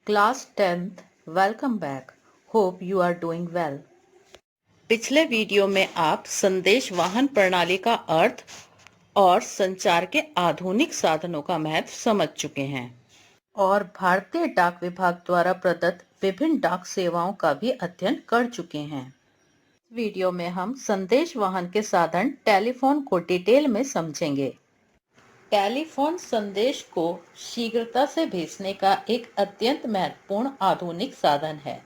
Class 10th, welcome back. Hope you are doing well. पिछले video में आप संदेश वाहन प्रणाली का अर्थ और संचार के आधुनिक साधनों का महत्व समझ चुके हैं और भारतीय डाक विभाग द्वारा प्रदत्त विभिन्न डाक सेवाओं का भी अध्ययन कर चुके हैं। इस वीडियो में हम संदेश वाहन के साधन टेलीफोन को डिटेल में समझेंगे। टेलीफोन संदेश को शीघ्रता से भेजने का एक अत्यंत महत्वपूर्ण आधुनिक साधन है।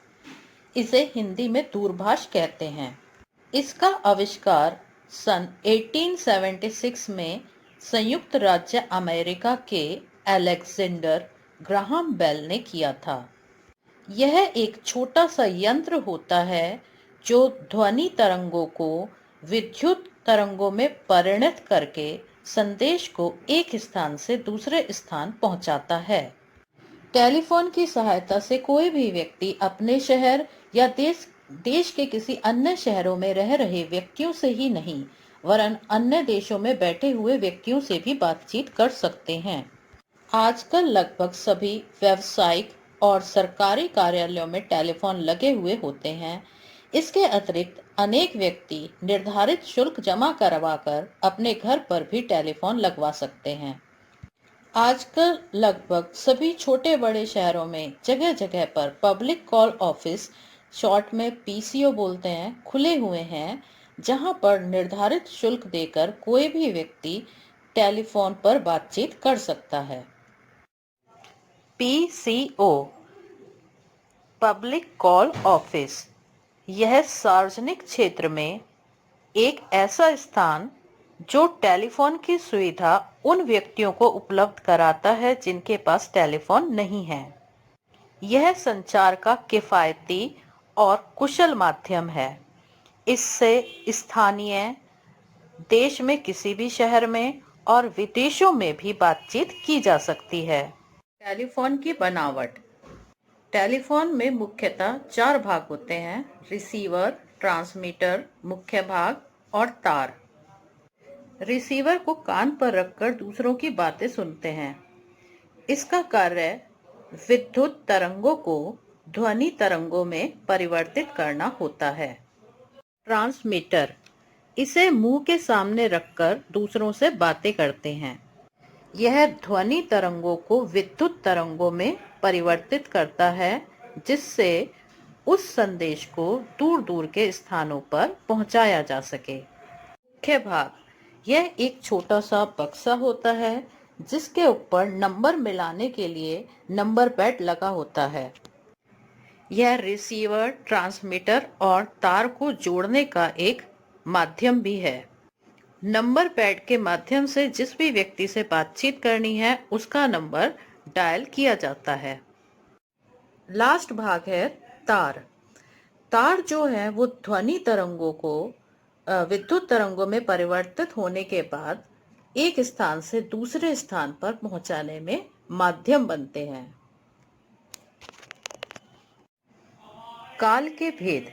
इसे हिंदी में दूरभाष कहते हैं। इसका आविष्कार सन 1876 में संयुक्त राज्य अमेरिका के अलेक्जेंडर ग्राहम बेल ने किया था। यह एक छोटा सा यंत्र होता है जो ध्वनि तरंगों को विद्युत तरंगों में परिणत करके संदेश को एक स्थान से दूसरे स्थान पहुंचाता है। टेलीफोन की सहायता से कोई भी व्यक्ति अपने शहर या देश के किसी अन्य शहरों में रह रहे व्यक्तियों से ही नहीं, वरन अन्य देशों में बैठे हुए व्यक्तियों से भी बातचीत कर सकते हैं। आजकल लगभग सभी व्यावसायिक और सरकारी कार्यालयों में टेलीफोन लगे हुए होते हैं। इसके अतिरिक्त अनेक व्यक्ति निर्धारित शुल्क जमा करवाकर अपने घर पर भी टेलीफोन लगवा सकते हैं। आजकल लगभग सभी छोटे बड़े शहरों में जगह जगह पर पब्लिक कॉल ऑफिस, शॉर्ट में पीसीओ बोलते हैं, खुले हुए हैं, जहां पर निर्धारित शुल्क देकर कोई भी व्यक्ति टेलीफोन पर बातचीत कर सकता है। पीसीओ, पब्लिक कॉल ऑफिस, यह सार्वजनिक क्षेत्र में एक ऐसा स्थान जो टेलीफोन की सुविधा उन व्यक्तियों को उपलब्ध कराता है जिनके पास टेलीफोन नहीं है। यह संचार का किफायती और कुशल माध्यम है। इससे स्थानीय, देश में किसी भी शहर में और विदेशों में भी बातचीत की जा सकती है। टेलीफोन की बनावट। टेलीफोन में मुख्यतः 4 भाग होते हैं: रिसीवर, ट्रांसमीटर, मुख्य भाग और तार। रिसीवर को कान पर रखकर दूसरों की बातें सुनते हैं। इसका कार्य विद्युत तरंगों को ध्वनि तरंगों में परिवर्तित करना होता है। ट्रांसमीटर, इसे मुंह के सामने रखकर दूसरों से बातें करते हैं। यह ध्वनि तरंगों को विद्युत तरंगों में परिवर्तित करता है, जिससे उस संदेश को दूर दूर के स्थानों पर पहुंचाया जा सके। मुख्य भाग, यह एक छोटा सा बक्सा होता है जिसके ऊपर नंबर मिलाने के लिए नंबर पैड लगा होता है। यह रिसीवर, ट्रांसमीटर और तार को जोड़ने का एक माध्यम भी है। नंबर पैड के माध्यम से जिस भी व्यक्ति से बातचीत करनी है उसका नंबर डायल किया जाता है। लास्ट भाग है तार। तार जो है वो ध्वनि तरंगों को विद्युत तरंगों में परिवर्तित होने के बाद एक स्थान से दूसरे स्थान पर पहुंचाने में माध्यम बनते हैं। काल के भेद।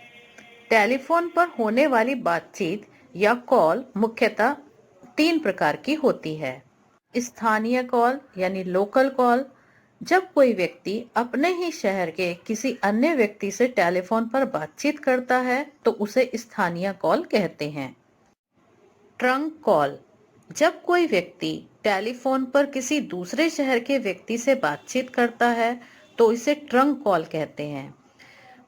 टेलीफोन पर होने वाली बातचीत या कॉल मुख्यतः 3 प्रकार की होती है। स्थानीय कॉल यानी लोकल कॉल, जब कोई व्यक्ति अपने ही शहर के किसी अन्य व्यक्ति से टेलीफोन पर बातचीत करता है तो उसे स्थानीय कॉल कहते हैं। ट्रंक कॉल, जब कोई व्यक्ति टेलीफोन पर किसी दूसरे शहर के व्यक्ति से बातचीत करता है तो इसे ट्रंक कॉल कहते हैं।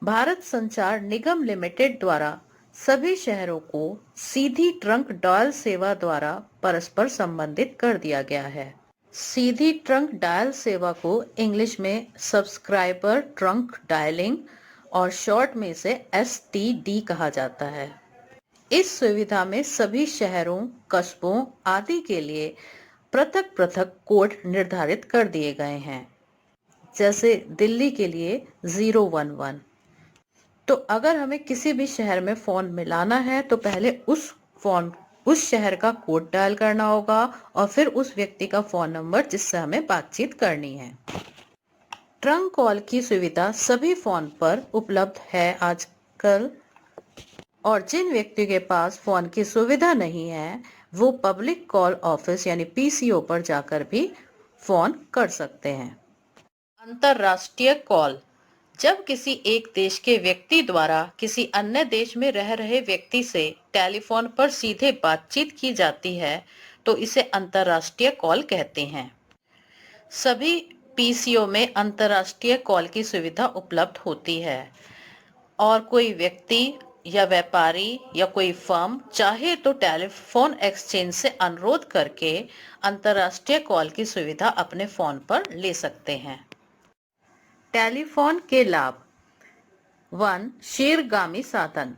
भारत संचार निगम लिमिटेड द्वारा सभी शहरों को सीधी ट्रंक डायल सेवा द्वारा परस्पर संबंधित कर दिया गया है। सीधी ट्रंक डायल सेवा को इंग्लिश में सब्सक्राइबर ट्रंक डायलिंग और शॉर्ट में इसे STD कहा जाता है। इस सुविधा में सभी शहरों, कस्बों आदि के लिए पृथक पृथक कोड निर्धारित कर दिए गए हैं। जैसे दिल्ली के लिए 011। तो अगर हमें किसी भी शहर में फोन मिलाना है तो पहले उस शहर का कोड डायल करना होगा और फिर उस व्यक्ति का फोन नंबर जिससे हमें बातचीत करनी है। ट्रंक कॉल की सुविधा सभी फोन पर उपलब्ध है आजकल, और जिन व्यक्ति के पास फोन की सुविधा नहीं है वो पब्लिक कॉल ऑफिस यानी PCO पर जाकर भी फोन कर सकते हैं। अंतर्राष्ट्रीय कॉल। जब किसी एक देश के व्यक्ति द्वारा किसी अन्य देश में रह रहे व्यक्ति से टेलीफोन पर सीधे बातचीत की जाती है तो इसे अंतर्राष्ट्रीय कॉल कहते हैं। सभी पीसीओ में अंतर्राष्ट्रीय कॉल की सुविधा उपलब्ध होती है और कोई व्यक्ति या व्यापारी या कोई फर्म चाहे तो टेलीफोन एक्सचेंज से अनुरोध करके अंतर्राष्ट्रीय कॉल की सुविधा अपने फोन पर ले सकते हैं। टेलीफोन के लाभ। 1. शीघ्रगामी साधन।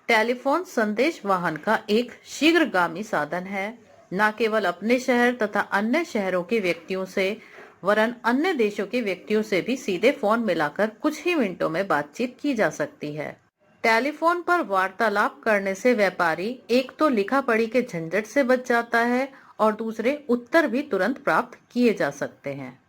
टेलीफोन संदेश वाहन का एक शीघ्रगामी साधन है। न केवल अपने शहर तथा अन्य शहरों के व्यक्तियों से वरन अन्य देशों के व्यक्तियों से भी सीधे फोन मिलाकर कुछ ही मिनटों में बातचीत की जा सकती है। टेलीफोन पर वार्तालाप करने से व्यापारी एक तो लिखा पढ़ी के झंझट से बच जाता है और दूसरे उत्तर भी तुरंत प्राप्त किए जा सकते हैं।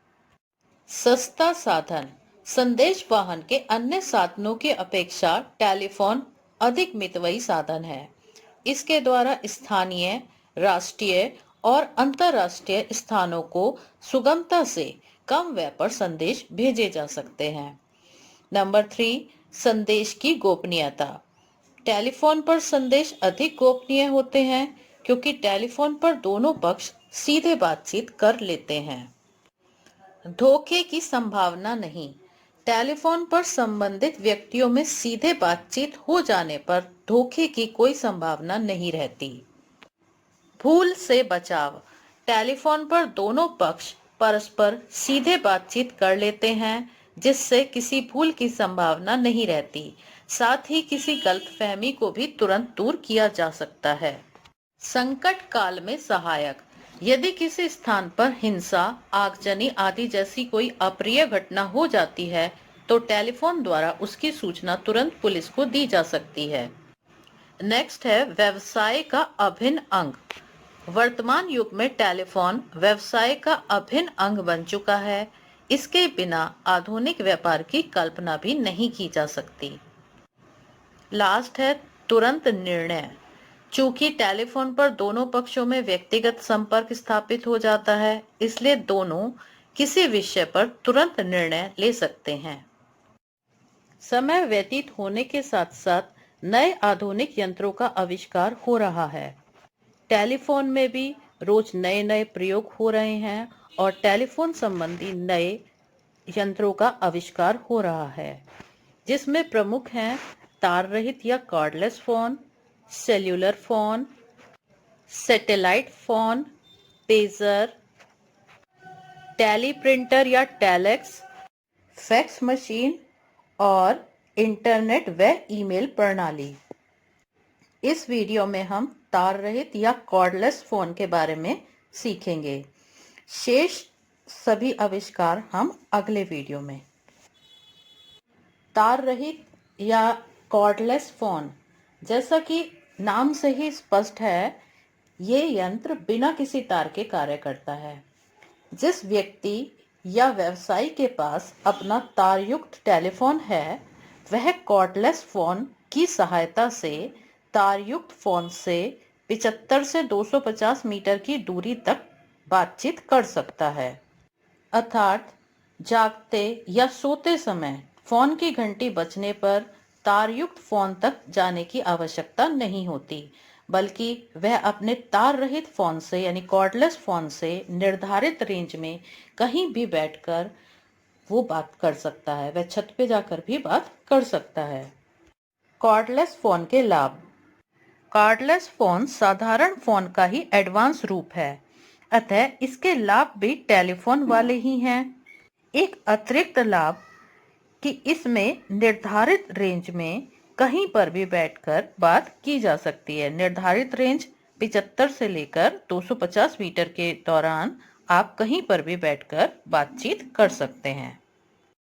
सस्ता साधन। संदेश वाहन के अन्य साधनों की अपेक्षा टेलीफोन अधिक मितव्ययी साधन है। इसके द्वारा स्थानीय, राष्ट्रीय और अंतर्राष्ट्रीय स्थानों को सुगमता से कम व्यय पर संदेश भेजे जा सकते हैं। नंबर 3, संदेश की गोपनीयता। टेलीफोन पर संदेश अधिक गोपनीय होते हैं क्योंकि टेलीफोन पर दोनों पक्ष सीधे बातचीत कर लेते हैं। धोखे की संभावना नहीं। टेलीफोन पर संबंधित व्यक्तियों में सीधे बातचीत हो जाने पर धोखे की कोई संभावना नहीं रहती। भूल से बचाव। टेलीफोन पर दोनों पक्ष परस्पर सीधे बातचीत कर लेते हैं जिससे किसी भूल की संभावना नहीं रहती। साथ ही किसी गलतफहमी को भी तुरंत दूर किया जा सकता है। संकट काल में सहायक। यदि किसी स्थान पर हिंसा, आगजनी आदि जैसी कोई अप्रिय घटना हो जाती है तो टेलीफोन द्वारा उसकी सूचना तुरंत पुलिस को दी जा सकती है। नेक्स्ट है व्यवसाय का अभिन्न अंग। वर्तमान युग में टेलीफोन व्यवसाय का अभिन्न अंग बन चुका है। इसके बिना आधुनिक व्यापार की कल्पना भी नहीं की जा सकती। लास्ट है तुरंत निर्णय। चूंकि टेलीफोन पर दोनों पक्षों में व्यक्तिगत संपर्क स्थापित हो जाता है, इसलिए दोनों किसी विषय पर तुरंत निर्णय ले सकते हैं। समय व्यतीत होने के साथ साथ नए आधुनिक यंत्रों का आविष्कार हो रहा है। टेलीफोन में भी रोज नए नए प्रयोग हो रहे हैं और टेलीफोन संबंधी नए यंत्रों का आविष्कार हो रहा है, जिसमें प्रमुख हैं तार रहित या cordless phone, cellular phone, satellite phone, pager, teleprinter या टेलेक्स, फैक्स मशीन और इंटरनेट व ईमेल प्रणाली। इस वीडियो में हम तार रहित या कॉर्डलेस फोन के बारे में सीखेंगे। शेष सभी आविष्कार हम अगले वीडियो में। तार रहित या कॉर्डलेस फोन, जैसा कि नाम से ही स्पष्ट है, ये यंत्र बिना किसी तार के कार्य करता है। जिस व्यक्ति या व्यवसायी के पास अपना तारयुक्त टेलीफोन है, वह कॉर्डलेस फोन की सहायता से तारयुक्त फोन से 75 से 250 मीटर की दूरी तक बातचीत कर सकता है। अर्थात जागते या सोते समय फोन की घंटी बजने पर तारयुक्त फोन तक जाने की आवश्यकता नहीं होती, बल्कि वह अपने तार रहित फोन से यानी कॉर्डलेस फोन से निर्धारित रेंज में कहीं भी बैठकर वो बात कर सकता है। वह छत पे जाकर भी बात कर सकता है। कॉर्डलेस फोन के लाभ। कॉर्डलेस फोन साधारण फोन का ही एडवांस रूप है, अतः इसके लाभ भी टेलीफोन वाले ही हैं। एक अतिरिक्त लाभ कि इसमें निर्धारित रेंज में कहीं पर भी बैठकर बात की जा सकती है। निर्धारित रेंज 75 से लेकर 250 मीटर के दौरान आप कहीं पर भी बैठकर बातचीत कर सकते हैं।